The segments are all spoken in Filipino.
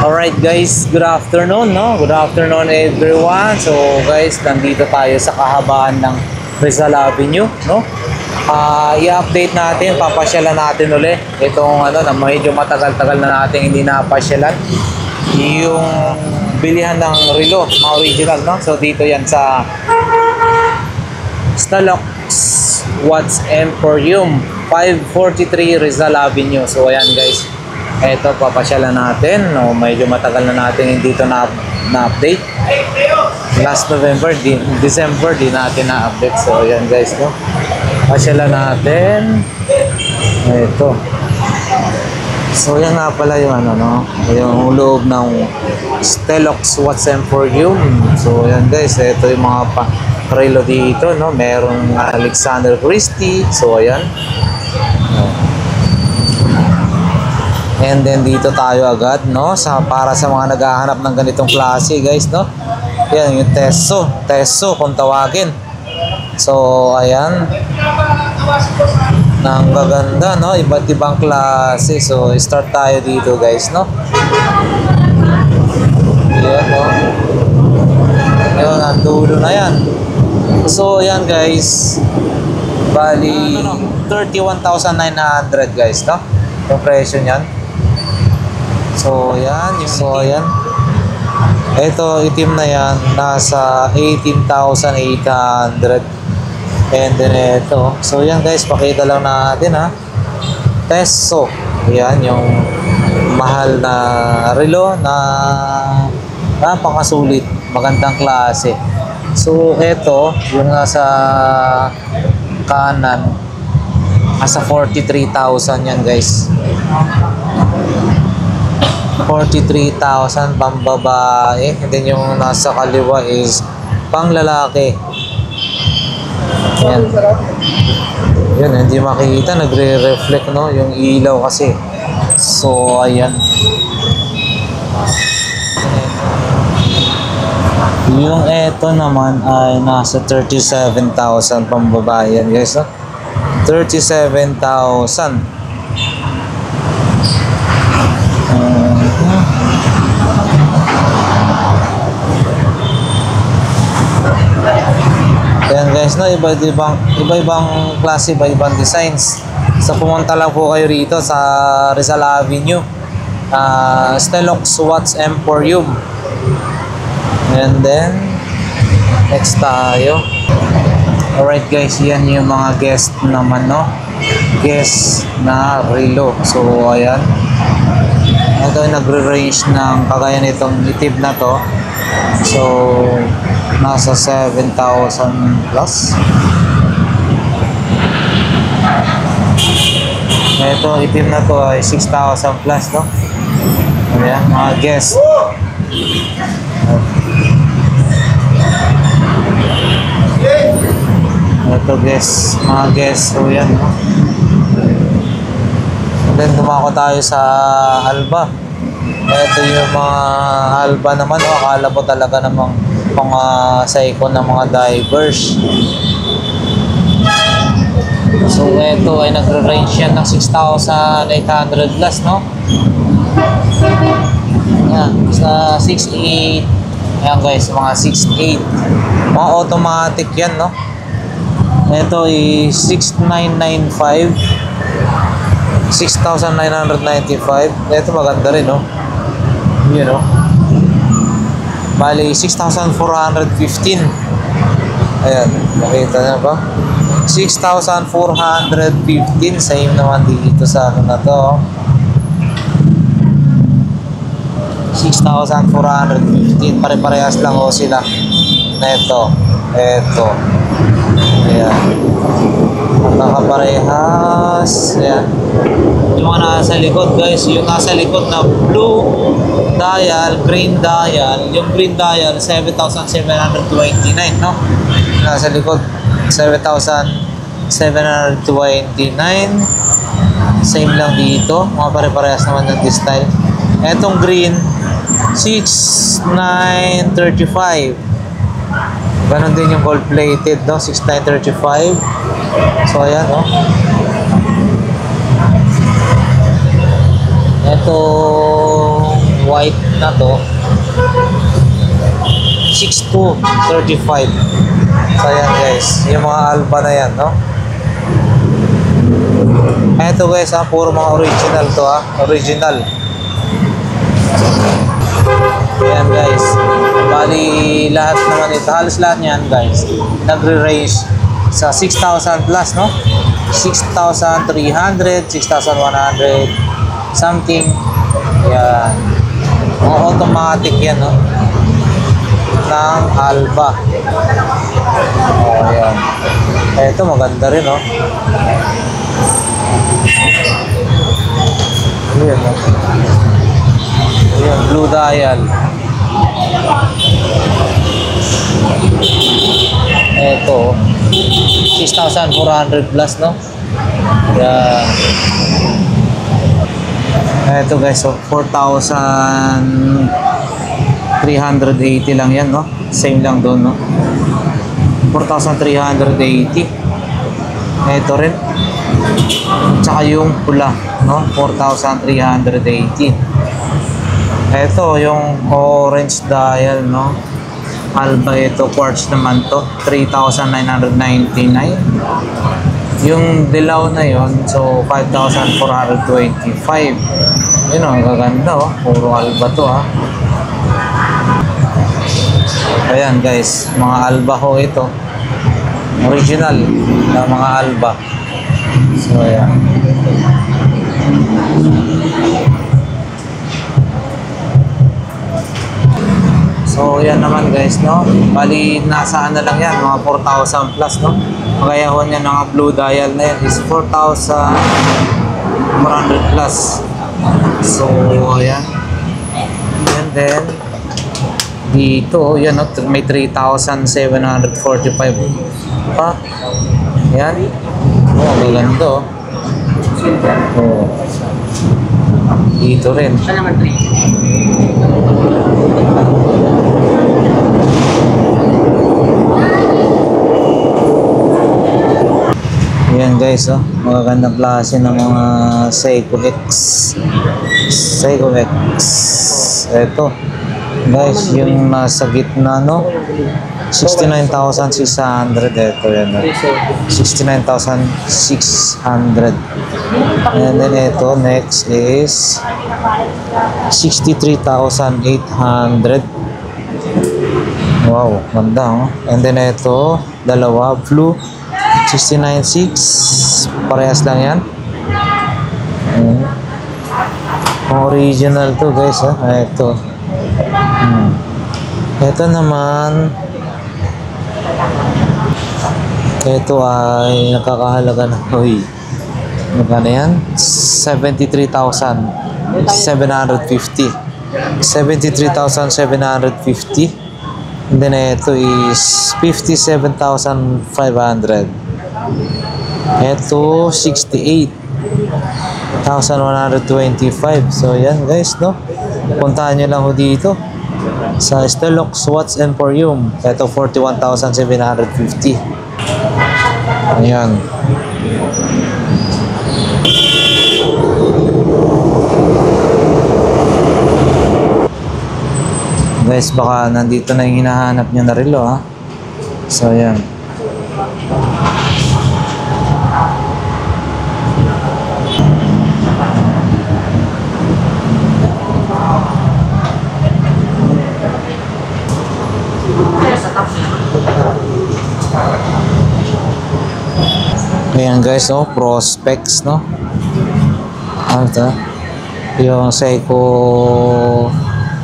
Alright guys, good afternoon, no? Good afternoon everyone. So guys, nandito tayo sa kahabaan ng Rizal Avenue, no? I-update natin, papasyalan natin uli itong na medyo matagal-tagal na natin hindi napasyalan. Yung bilihan ng relo, mga original, no? So dito yan sa Stalox Watts Emporium, 543 Rizal Avenue. So ayan guys, eto papasyalan natin, no? Medyo matagal na natin hindi ito na-update. Last November, December di natin na-update. So ayan guys, no? Pasyalan natin. Eto. So yan nga pala yung no? Yung loob ng Stalox Watts Emporium. So ayan guys, ito yung mga relo dito, no? Merong Alexander Christie. So ayan. And then dito tayo agad, no, para sa mga naghahanap ng ganitong klase, guys, no. Yan yung Teso kung tawagin. So ayan, nang gaganda, no, iba't ibang klase. So start tayo dito, guys, no. Yan, no. Yan, ang dulo na yan. So yan guys, bali 31,900 guys, no, yung presyo niyan. So ayan. Ito itim na yan, nasa 18,800. And then ito. So yan guys, pakita lang natin ha. Teso. Yan yung mahal na relo na napakasulit, magandang klase. So ito, yung nasa kanan, nasa 43,000 yan guys. 43,000 pambabae, and then yung nasa kaliwa is pang lalaki. Yan. Yun, hindi makikita, nagre-reflect, no, yung ilaw kasi. So ayan. Yung eto naman ay nasa 37,000 pambabae yan guys, no? 37,000. Ayan guys, no, iba-ibang klase, iba-ibang designs. So pumunta lang po kayo rito sa Rizal Avenue, Stalox Watts Emporium. And then next tayo. Alright guys, yan yung mga guest naman, no, guest na relo. So ayan, ito yung nagre-range ng kagaya nitong itim na to. So nasa 7,000 plus. Ito itim na to ay 6,000 plus, no. Ayan, mga guest. Ito guys, mga guest. So yan, no? And then dumako tayo sa Alba. Ito yung mga Alba naman, no? Akala po talaga namang mga saiko ng mga divers. So ito ay nagre-range yan ng 6,800 plus, no? Yan, sa 6,800. Ayan guys, mga 6,800. Mga automatic yan, no? Ito ay 6,995. 6,995. Ito maganda rin, no? You know, bali 6,415. Ayan, nakita na ba? 6,415. Same naman dito sa na to. 6,415. Pare-parehas lang o sila. Ito. Ayan, magkakaparehas. Ayan. Yung mga nasa likod guys, yung nasa likod na blue dial, green dial, yung green dial 7,729, no? Nasa likod 7,729. Same lang dito, mga pare-parehas naman ng style. Etong green 6,935. Ganon din yung gold plated, no? 6,935. So ayan, no? Ito white na to, 6,235. So ayan guys, yung mga Alba na yan, no? Eto guys, puro mga original to, original. Ayan guys, bali lahat naman ito, halos lahat niyan guys, nagre-range sa 6,000 plus, no? 6,300, 6,100 something. Yan, mga automatic yan, no? Ng Alba. Ayan, eto maganda rin, no? Ayan, no? Ayan, blue dial. Eto 6,400 plus, no? Ayan. Eto guys, so 4,380 lang yan, no? Same lang doon, no? 4,380. Eto rin. Tsaka yung pula, no? 4,380. Eto yung orange dial, no? Alba ito, quartz naman to, 3,999. Yung dilaw na yon, so 5,425. Yun o, gaganda o, puro Alba to Ayan guys, mga Alba ho ito, original na mga Alba. So ayan. So yan naman guys, no? Bali nasa ano lang yan, mga 4,000 plus, no? Magayahon yan ng blue dial na yan is 4,400 plus. So ayan. And then dito, yan, no? May 3,745 pa. Yan. Oh, maganda, oh. Oh. Dito rin. Ayan guys, oh, magagandang klase ng mga Seiko X. Seiko X. Ito guys, yung nasa gitna, no? 69,600. Ito yan, 69,600. And then ito, next is 63,800. Wow, ganda, oh. And then ito, dalawa, blue, 69,600. Parehas lang yan. Original to guys, ito. Ito naman, ito ay nakakahalaga na. Uy, magkano yan? 73,750. 73,750. And then ito is 57,500. Ito 68,125. So yan guys, no? Puntahan nyo lang ho dito sa Stelux Watch Emporium. Ito 41,750. Ayan. Guys, baka nandito na yung hinahanap nyo na relo, So ayan. Ayan guys, prospects, no? Ano ito? Yung Seiko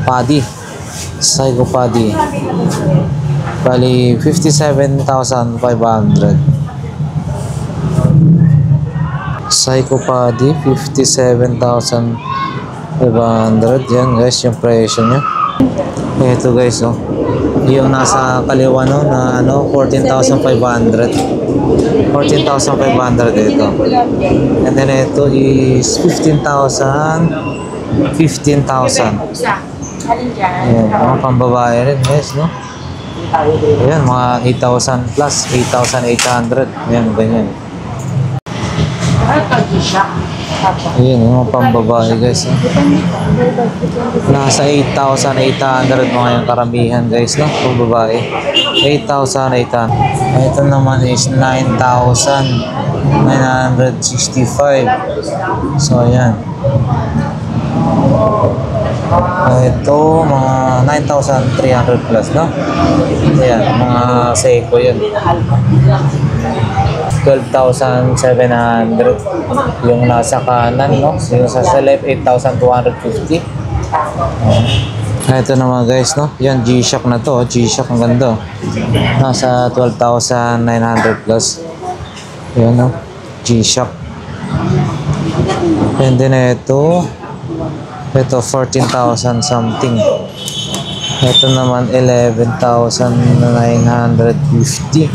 Paddy. Seiko Paddy. Bali, 57,500. Seiko Paddy, 57,500. Yan guys, yung presyo nyo. Ito guys, yung nasa kaliwa, no, na 14,500. 14,500 ito. And then ito is 15,000. 15,000. Ayan, mga pambabae rin guys, no? Ayan, mga 8,000 plus, 8,800. Ayan, ganyan. Ayan, yung mga pambabae guys. Nasa 8,800 mga yung karamihan guys, no? Pambabae. 8,800. Ito naman is 9,965. So, ayan. Ito, mga 9,300 plus, no? Ayan, mga Seiko yun. 12,700 yung nasa kanan, no? Yung sa left, 8,250. Ito naman guys, no? Yan, G-Shock na to. G-Shock, ang ganda. Nasa 12,900 plus. Yan, no? G-Shock. And then ito 14,000 something. Ito naman 11,950.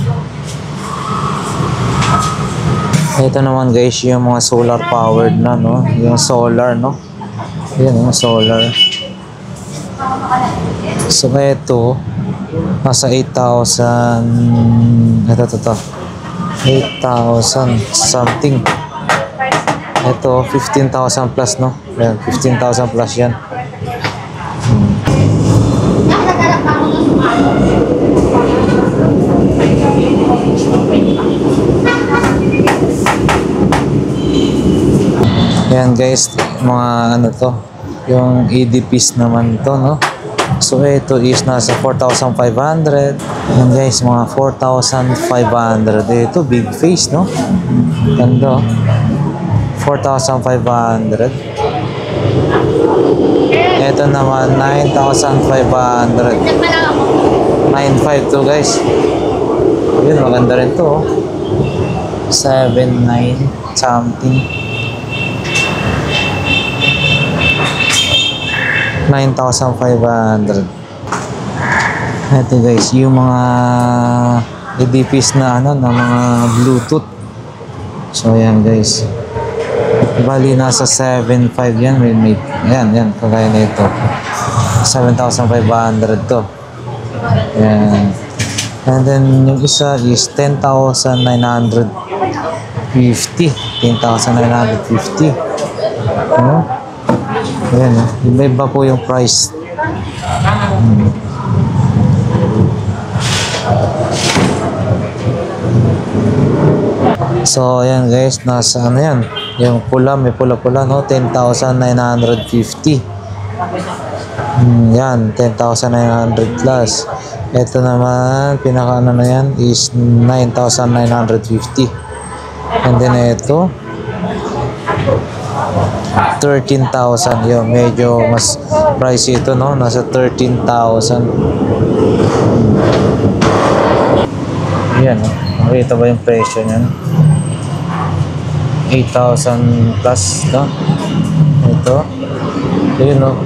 Ito naman guys yung mga solar powered na, no? Yung solar, no? Yan, yung solar. So ito nasa 8,000. Ito 8,000 something. Ito 15,000 plus, no? Yan, 15,000 plus yan. Yan guys, mga ano to, yung EDPs naman to, no? So ito is nasa 4,500. Yan guys, mga 4,500. Ito big face, no? Ganda, 4,500. Ito naman 9,500. 9,500 to guys. Yun, maganda rin to, 7,900 something. 9,500. Ito guys, yung mga EDPs na ano, na mga Bluetooth. So ayan guys. Bali nasa 7,500 yan, may yan, kagaya na ito. 7,500 to. Ayan. And then yung isa is 10,950. 10,950. Ano? Ayan, iba-iba po yung price. So, ayan guys, nasa ano yan? Yung pula, may pula-pula, no? 10,950. Yan, 10,900 plus. Ito naman, pinaka ano na yan is 9,950. And then ito, 13,000. Yun, medyo mas pricey ito, no? Nasa 13,000. Yan, no? Makita ba yung presyo niyan? 8,000 plus, no? Ito. Yun, no?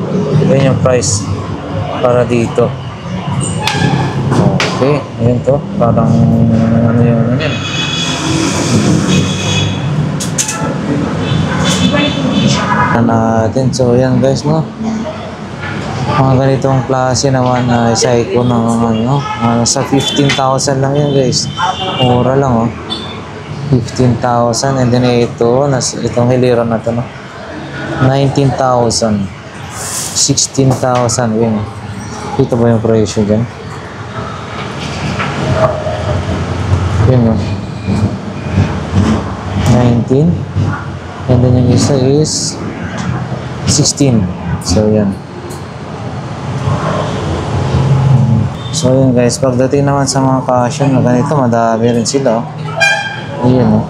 Yan yung price para dito. Okay, yun to. Parang ano yun, ano yun? Natin. So yan guys, no, mga ganitong klase naman ay Seiko ng ano, sa 15,000 lang yan guys, mura lang, oh, 15,000. And then ito, itong hilira na to, no, 19,000, 16,000. Yun, dito ba yung presyo dyan? Yun, no, 19. And then yung isa is 16. So yan. So yan guys, pagdating naman sa mga Casio na ganito, madami rin sila, oh. Ayan, oh.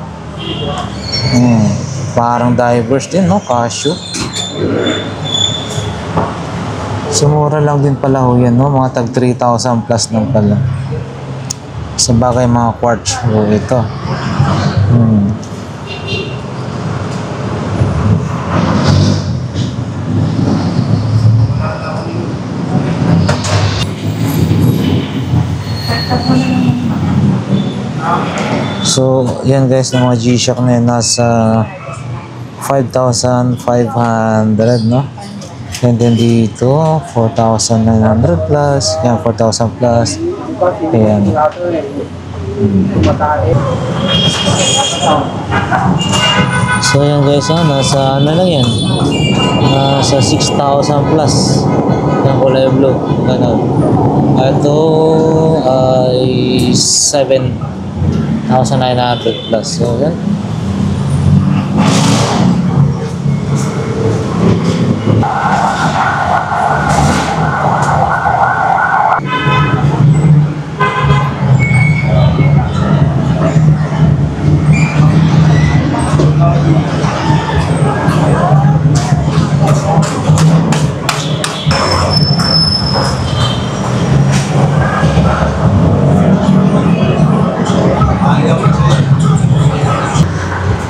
Parang diverse din, no, Casio. So mura lang din pala ho yan, no, mga tag 3,000 plus lang pala. Sa bagay mga quartz, oh, ito. So, yan guys, ng mga G-Shock na yan, nasa 5,500, no? And then dito, 4,900 plus. Yan, 4,000 plus. Ayan. So yan guys, nasa ano lang yan, nasa 6,000 plus yung kulay blue, ganun. Ito ay 7,900 plus. So yan.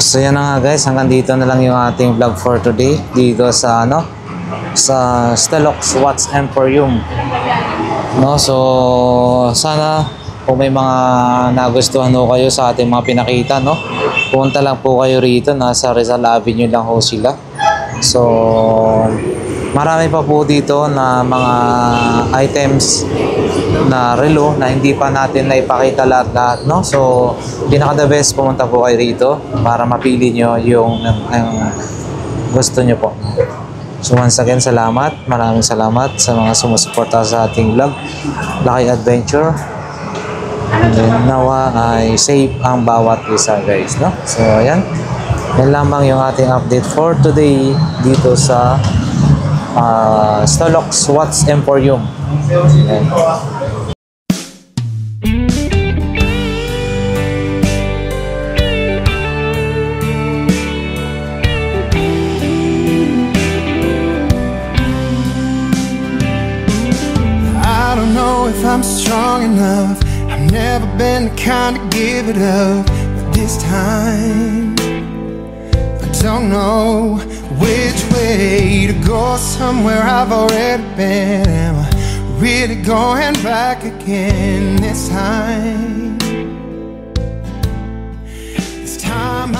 So yan na nga guys, hanggang dito na lang yung ating vlog for today dito sa sa Stelox Watts Emporium. So sana kung may mga nagustuhan ho kayo sa ating mga pinakita, pumunta lang po kayo rito, nasa Rizal Avenue lang ho sila. So marami pa po dito na mga items na relo na hindi pa natin naipakita lahat-lahat, So pinaka the best, pumunta po kayo rito para mapili nyo yung gusto nyo po. So once again, maraming salamat sa mga sumusuporta sa ating vlog, Lucky Adventure. And then nawa ay safe ang bawat isa guys, So ayan, yan lamang yung ating update for today dito sa Stelox Watts Emporium. Ayan. If I'm strong enough, I've never been the kind to give it up, but this time I don't know which way to go. Somewhere I've already been. Am I really going back again this time? This time